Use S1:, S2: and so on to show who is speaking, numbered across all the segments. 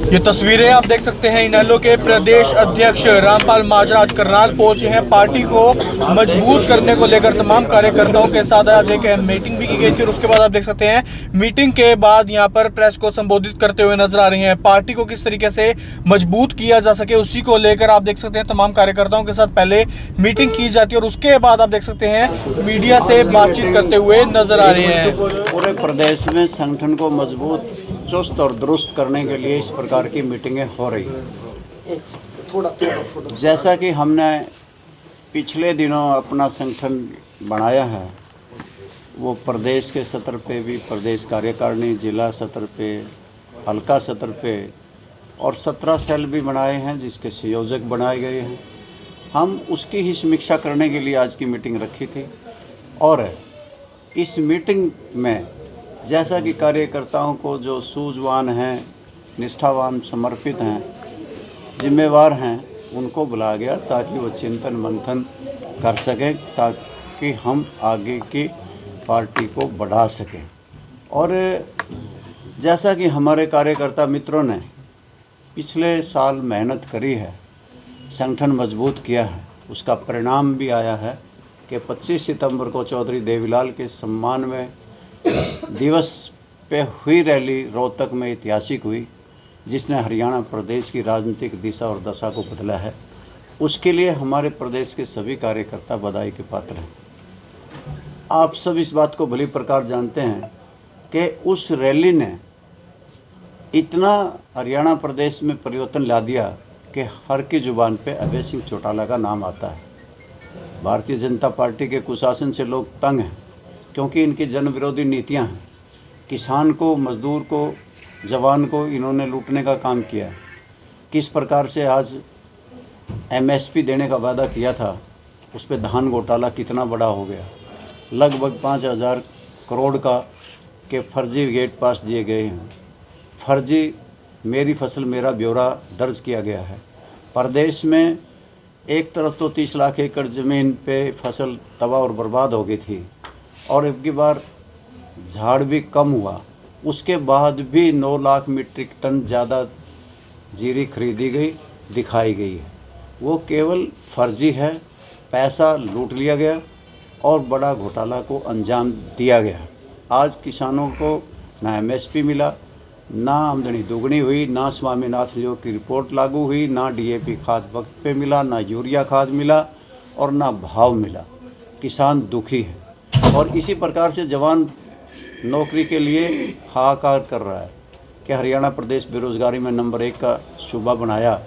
S1: ये तस्वीरें आप देख सकते हैं। इनेलो के प्रदेश अध्यक्ष रामपाल माजरा आज करनाल पहुंचे हैं। पार्टी को मजबूत करने को लेकर तमाम कार्यकर्ताओं के साथ आज एक मीटिंग भी की गई थी और उसके बाद आप देख सकते हैं मीटिंग के बाद यहां पर प्रेस को संबोधित करते हुए नजर आ रही हैं। पार्टी को किस तरीके से मजबूत किया जा सके उसी को लेकर आप देख सकते हैं तमाम कार्यकर्ताओं के साथ पहले मीटिंग की जाती है और उसके बाद आप देख सकते हैं मीडिया से बातचीत करते हुए नजर आ रहे हैं।
S2: पूरे प्रदेश में संगठन को मजबूत, चुस्त और दुरुस्त करने के लिए इस प्रकार की मीटिंगें हो रही हैं। जैसा कि हमने पिछले दिनों अपना संगठन बनाया है, वो प्रदेश के सतर पे भी, प्रदेश कार्यकारिणी, जिला सतर पे, हल्का सतर पे और 17 सेल भी बनाए हैं जिसके संयोजक बनाए गए हैं। हम उसकी ही समीक्षा करने के लिए आज की मीटिंग रखी थी और इस मीटिंग में जैसा कि कार्यकर्ताओं को जो सूझवान हैं, निष्ठावान, समर्पित हैं, जिम्मेवार हैं, उनको बुलाया गया ताकि वो चिंतन मंथन कर सकें, ताकि हम आगे की पार्टी को बढ़ा सकें। और जैसा कि हमारे कार्यकर्ता मित्रों ने पिछले साल मेहनत करी है, संगठन मजबूत किया है, उसका परिणाम भी आया है कि 25 सितंबर को चौधरी देवीलाल के सम्मान में दिवस पे हुई रैली रोहतक में ऐतिहासिक हुई, जिसने हरियाणा प्रदेश की राजनीतिक दिशा और दशा को बदला है। उसके लिए हमारे प्रदेश के सभी कार्यकर्ता बधाई के पात्र हैं। आप सब इस बात को भली प्रकार जानते हैं कि उस रैली ने इतना हरियाणा प्रदेश में परिवर्तन ला दिया कि हर की ज़ुबान पे अभय सिंह चौटाला का नाम आता है। भारतीय जनता पार्टी के कुशासन से लोग तंग हैं क्योंकि इनकी जन विरोधी नीतियां हैं। किसान को, मजदूर को, जवान को इन्होंने लूटने का काम किया है। किस प्रकार से आज एमएसपी देने का वादा किया था, उस पर धान घोटाला कितना बड़ा हो गया। लगभग 5,000 करोड़ का के फर्जी गेट पास दिए गए हैं। फर्जी मेरी फसल मेरा ब्यौरा दर्ज किया गया है। प्रदेश में एक तरफ तो 30 लाख एकड़ ज़मीन पे फसल तबाह और बर्बाद हो गई थी और अब की बार झाड़ भी कम हुआ, उसके बाद भी 9 लाख मीट्रिक टन ज़्यादा जीरी खरीदी गई, दिखाई गई है। वो केवल फर्जी है, पैसा लूट लिया गया और बड़ा घोटाला को अंजाम दिया गया। आज किसानों को ना एमएसपी मिला, ना आमदनी दोगुनी हुई, ना स्वामीनाथन आयोग की रिपोर्ट लागू हुई, ना डीएपी खाद वक्त पे मिला, ना यूरिया खाद मिला और ना भाव मिला। किसान दुखी है और इसी प्रकार से जवान नौकरी के लिए हाहाकार कर रहा है कि हरियाणा प्रदेश बेरोज़गारी में नंबर 1 का सूबा बनाया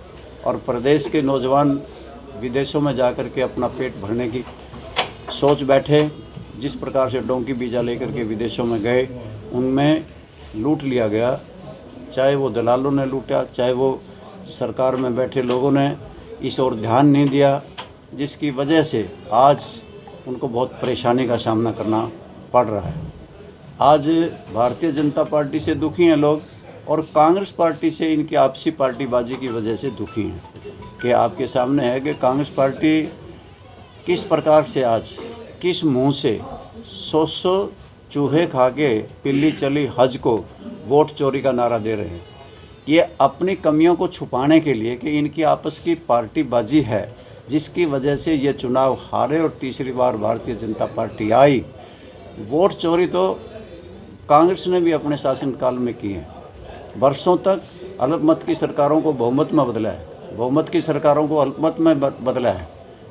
S2: और प्रदेश के नौजवान विदेशों में जाकर के अपना पेट भरने की सोच बैठे। जिस प्रकार से डोंकी बीजा लेकर के विदेशों में गए, उनमें लूट लिया गया। चाहे वो दलालों ने लूटा, चाहे वो सरकार में बैठे लोगों ने इस ओर ध्यान नहीं दिया, जिसकी वजह से आज उनको बहुत परेशानी का सामना करना पड़ रहा है। आज भारतीय जनता पार्टी से दुखी हैं लोग और कांग्रेस पार्टी से इनकी आपसी पार्टीबाजी की वजह से दुखी हैं। कि आपके सामने है कि कांग्रेस पार्टी किस प्रकार से आज किस मुंह से 100 चूहे खा के पिल्ली चली हज को वोट चोरी का नारा दे रहे हैं। ये अपनी कमियों को छुपाने के लिए कि इनकी आपस की पार्टीबाजी है, जिसकी वजह से ये चुनाव हारे और तीसरी बार भारतीय जनता पार्टी आई। वोट चोरी तो कांग्रेस ने भी अपने शासनकाल में की है। वर्षों तक अल्पमत की सरकारों को बहुमत में बदला है, बहुमत की सरकारों को अल्पमत में बदला है।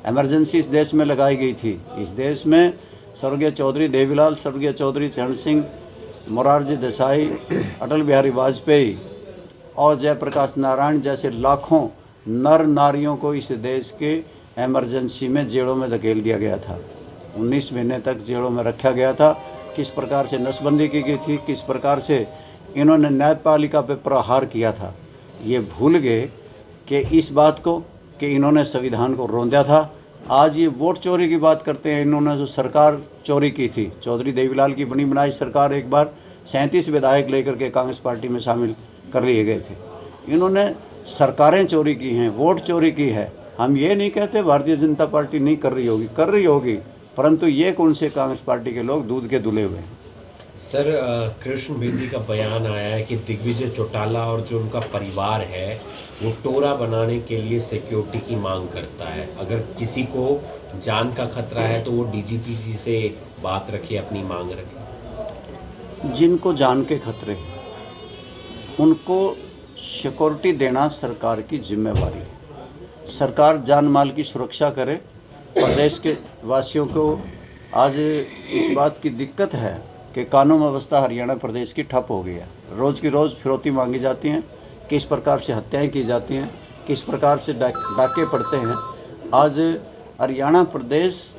S2: इमरजेंसी इस देश में लगाई गई थी। इस देश में स्वर्गीय चौधरी देवीलाल, स्वर्गीय चौधरी चरण सिंह, मोरारजी देसाई, अटल बिहारी वाजपेयी और जयप्रकाश नारायण जैसे लाखों नर नारियों को इस देश के इमरजेंसी में जेलों में धकेल दिया गया था। 19 महीने तक जेलों में रखा गया था। किस प्रकार से नसबंदी की गई थी, किस प्रकार से इन्होंने न्यायपालिका पे प्रहार किया था। ये भूल गए कि इस बात को कि इन्होंने संविधान को रौंदा था। आज ये वोट चोरी की बात करते हैं। इन्होंने जो सरकार चोरी की थी, चौधरी देवीलाल की बनी बनाई सरकार, एक बार 37 विधायक लेकर के कांग्रेस पार्टी में शामिल कर लिए गए थे। इन्होंने सरकारें चोरी की हैं, वोट चोरी की है। हम ये नहीं कहते भारतीय जनता पार्टी नहीं कर रही होगी, कर रही होगी, परंतु ये कौन से कांग्रेस पार्टी के लोग दूध के धुले हुए हैं।
S3: सर, कृष्ण बेदी का बयान आया है कि दिग्विजय चौटाला और जो उनका परिवार है वो टोरा बनाने के लिए सिक्योरिटी की मांग करता है। अगर किसी को जान का खतरा है तो वो डीजीपी जी से बात रखे, अपनी मांग रखे।
S2: जिनको जान के खतरे हैं, उनको सिक्योरिटी देना सरकार की जिम्मेवारी है। सरकार जान माल की सुरक्षा करे। प्रदेश के वासियों को आज इस बात की दिक्कत है कि कानून व्यवस्था हरियाणा प्रदेश की ठप हो गई है। रोज़ की रोज़ फिरौती मांगी जाती हैं, किस प्रकार से हत्याएं की जाती हैं, किस प्रकार से डाके पड़ते हैं। आज हरियाणा प्रदेश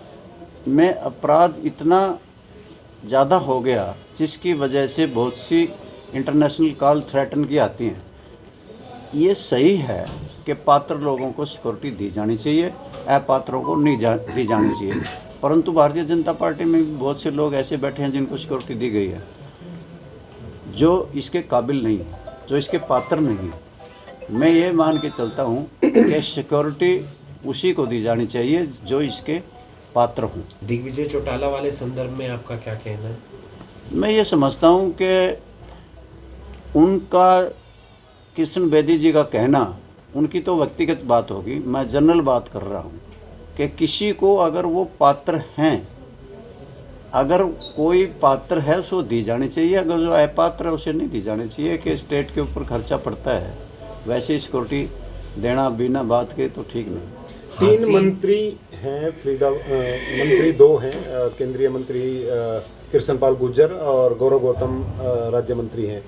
S2: में अपराध इतना ज़्यादा हो गया जिसकी वजह से बहुत सी इंटरनेशनल कॉल थ्रेटन की आती हैं। ये सही है कि पात्र लोगों को सिक्योरिटी दी जानी चाहिए, अपात्रों को नहीं दी जानी चाहिए। परंतु भारतीय जनता पार्टी में भी बहुत से लोग ऐसे बैठे हैं जिनको सिक्योरिटी दी गई है, जो इसके काबिल नहीं है, जो इसके पात्र नहीं है। मैं ये मान के चलता हूँ कि सिक्योरिटी उसी को दी जानी चाहिए जो इसके पात्र हों।
S3: दिग्विजय चौटाला वाले संदर्भ में आपका क्या कहना है?
S2: मैं ये समझता हूँ कि उनका कृष्ण बेदी जी का कहना, उनकी तो व्यक्तिगत बात होगी, मैं जनरल बात कर रहा हूँ कि किसी को अगर वो पात्र हैं, अगर कोई पात्र है उसको दी जानी चाहिए, अगर जो अपात्र है उसे नहीं दी जानी चाहिए। कि स्टेट के ऊपर खर्चा पड़ता है, वैसे सिक्योरिटी देना बिना बात के तो ठीक नहीं।
S4: 3 मंत्री हैं, मंत्री 2 हैं, केंद्रीय मंत्री कृष्णपाल गुर्जर और गौरव गौतम राज्य मंत्री हैं।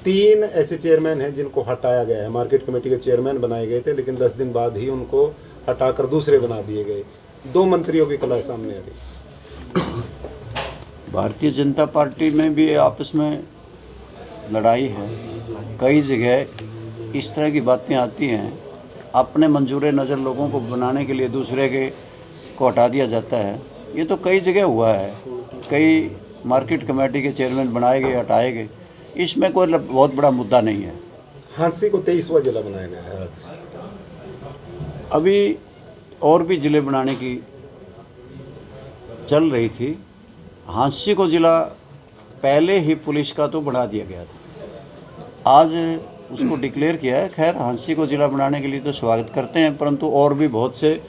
S4: 3 ऐसे चेयरमैन हैं जिनको हटाया गया है। मार्केट कमेटी के चेयरमैन बनाए गए थे, लेकिन 10 दिन बाद ही उनको हटाकर दूसरे बना दिए गए। 2 मंत्रियों की कला सामने आ गई।
S2: भारतीय जनता पार्टी में भी आपस में लड़ाई है। कई जगह इस तरह की बातें आती हैं, अपने मंजूर नज़र लोगों को बनाने के लिए दूसरे के को हटा दिया जाता है। ये तो कई जगह हुआ है, कई मार्केट कमेटी के चेयरमैन बनाए गए, हटाए गए। इसमें कोई बहुत बड़ा मुद्दा नहीं है।
S4: हांसी को 23वां जिला बनाया गया है आज।
S2: अभी और भी ज़िले बनाने की चल रही थी। हांसी को ज़िला पहले ही पुलिस का तो बढ़ा दिया गया था, आज उसको डिक्लेयर किया है। खैर, हांसी को ज़िला बनाने के लिए तो स्वागत करते हैं, परंतु और भी बहुत से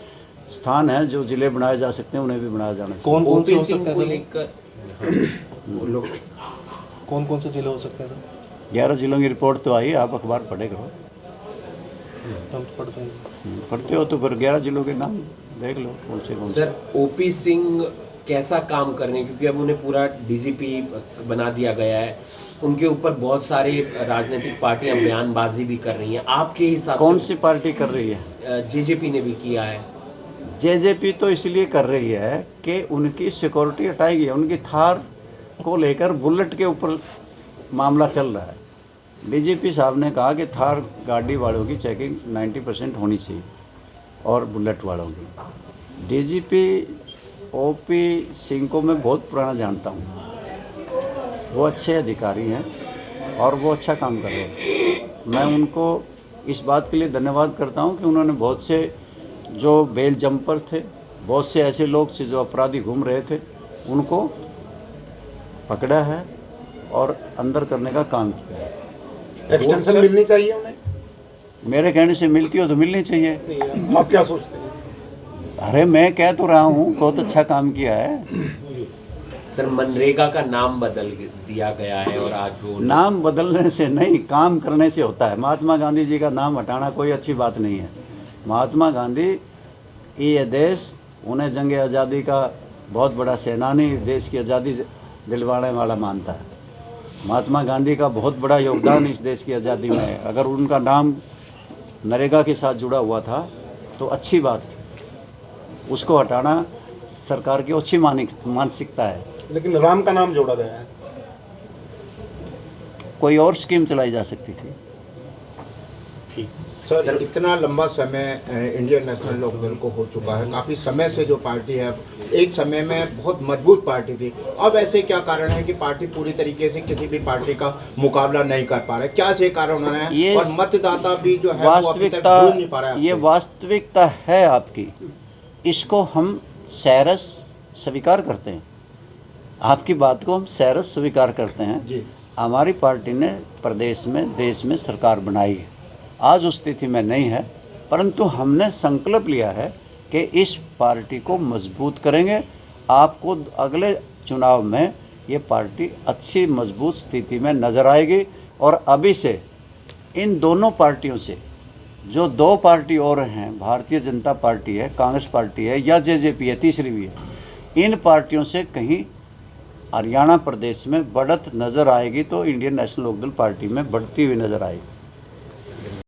S2: स्थान हैं जो ज़िले बनाए जा सकते हैं, उन्हें भी बनाया जाना चाहिए।
S1: कौन कौन से हो सकते हैं कौन कौन से जिले हो सकते हैं सर?
S2: 11 जिलों की रिपोर्ट तो आई, आप अखबार पढ़े करो।
S1: हम तो पढ़ते हैं।
S2: पढ़ते हो तो फिर 11 जिलों के नाम देख लो कौन से।
S3: सर, ओपी सिंह कैसा काम कर रहे हैं, क्योंकि अब उन्हें पूरा डीजीपी बना दिया गया है, उनके ऊपर बहुत सारी राजनीतिक पार्टियां बयानबाजी भी कर रही हैं। आपके हिसाब से
S2: कौन सी पार्टी कर रही है?
S3: जेजेपी ने भी किया है।
S2: जेजेपी तो इसलिए कर रही है कि उनकी सिक्योरिटी हटाएगी। उनकी थार को लेकर बुलेट के ऊपर मामला चल रहा है। डीजीपी साहब ने कहा कि थार गाड़ी वालों की चेकिंग 90% होनी चाहिए और बुलेट वालों की। डीजीपी ओपी सिंह को मैं बहुत पुराना जानता हूँ, वो अच्छे अधिकारी हैं और वो अच्छा काम कर रहे हैं। मैं उनको इस बात के लिए धन्यवाद करता हूँ कि उन्होंने बहुत से जो बेल जंपर थे, बहुत से ऐसे लोग थे जो अपराधी घूम रहे थे, उनको पकड़ा है और अंदर करने का काम किया है।
S4: एक्सटेंशन मिलनी चाहिए उन्हें।
S2: मेरे कहने से मिलती हो तो मिलनी चाहिए।
S4: आप क्या सोचते हैं?
S2: अरे मैं कह तो रहा हूँ, बहुत अच्छा काम किया है।
S3: सर, मनरेगा का नाम बदल दिया गया है और आज वो
S2: नाम बदलने से नहीं, काम करने से होता है। महात्मा गांधी जी का नाम हटाना कोई अच्छी बात नहीं है। महात्मा गांधी ये देश, उन्हें जंग आज़ादी का बहुत बड़ा सेनानी, देश की आज़ादी दिलवाने वाला मानता है। महात्मा गांधी का बहुत बड़ा योगदान इस देश की आज़ादी में है। अगर उनका नाम नरेगा के साथ जुड़ा हुआ था तो अच्छी बात थी। उसको हटाना सरकार की अच्छी मानसिकता है।
S4: लेकिन राम का नाम जोड़ा गया है।
S2: कोई और स्कीम चलाई जा सकती थी।
S5: सर, इतना लंबा समय इंडियन नेशनल लोकदल को हो चुका है, काफ़ी समय से जो पार्टी है, एक समय में बहुत मजबूत पार्टी थी। अब ऐसे क्या कारण है कि पार्टी पूरी तरीके से किसी भी पार्टी का मुकाबला नहीं कर पा रहे? क्या ऐसे कारण है? और मतदाता भी जो है
S2: वास्तविकता,
S5: वो नहीं पा रहा है।
S2: ये वास्तविकता है आपकी, इसको हम सैरस स्वीकार करते हैं। आपकी बात को हम सहर्ष स्वीकार करते हैं।
S5: जी।
S2: हमारी पार्टी ने प्रदेश में देश में सरकार बनाई है, आज उस स्थिति में नहीं है, परंतु हमने संकल्प लिया है कि इस पार्टी को मजबूत करेंगे। आपको अगले चुनाव में ये पार्टी अच्छी मजबूत स्थिति में नज़र आएगी। और अभी से इन दोनों पार्टियों से, जो दो पार्टी और हैं, भारतीय जनता पार्टी है, कांग्रेस पार्टी है या जेजेपी है, तीसरी भी है, इन पार्टियों से कहीं हरियाणा प्रदेश में बढ़त नज़र आएगी तो इंडियन नेशनल लोकदल पार्टी में बढ़ती हुई नज़र आएगी।